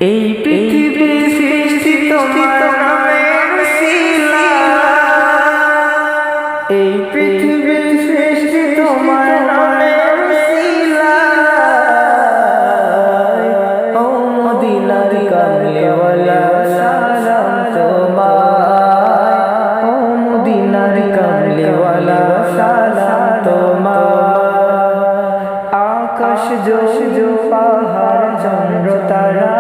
এই পৃথিবী সৃষ্টি তোমার নামের উসিলায়, এই পৃথিবী সৃষ্টি তোমার নামের উসিলায়। ও মদিনার কামলিওয়ালা সালাম তোমায়, ও মদিনার কামলিওয়ালা সালাম তোমায়। আকাশ জো পাহাড় চন্দ্র তারা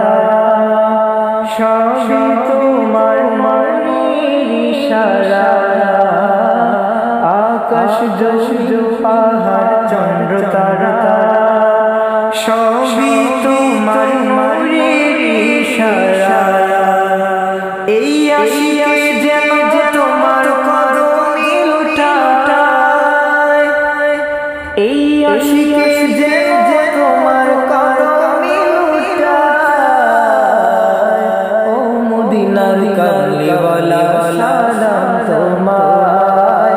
সবই তোমার মনের ইশারা। আকাশ জো পাহাড় চন্দ্র তারা সবই তোমার মনের ইশারা। এই আশিকে যেন তোমার করমে লুটায়, এই আশিকে যেন তোমার করমে লুটায়। ও মদিনার কামলিওয়ালা সালাম তোমায়,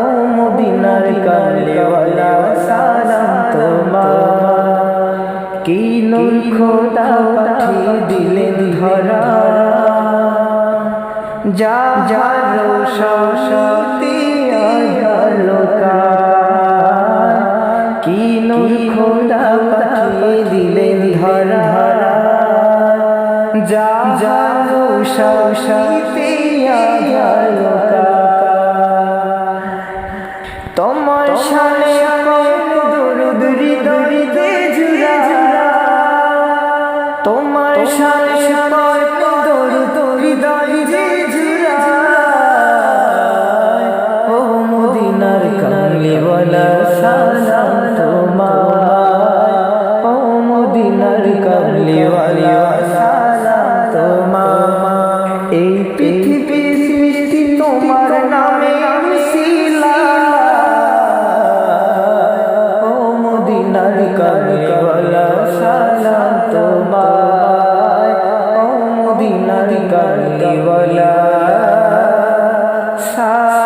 ও মদিনার কামলিওয়ালা সালাম তোমায়। কি নূর খোদা পাঠিয়ে দিলেন ধরা, যা যা রোশাতে আলোকায়। কি নূর খোদা পাঠিয়ে দিলেন ধরা, যা যা রোশাতে আলোকায়। তোমার শানে দরুদ হৃদয়ে জুড়া, তোমার শানে দরুদ হৃদয়ে জুড়া। ও মদিনার কামলিওয়ালা সালাম তোমায়, ও মদিনার কামলিওয়ালা সালাম তোমায়। এই পৃথিবী সৃষ্টি তোমার নামে উসিলায়, ও মদিনার কামলিওয়ালা সালাম তোমায়, ও মদিনার কামলিওয়ালা সালাম।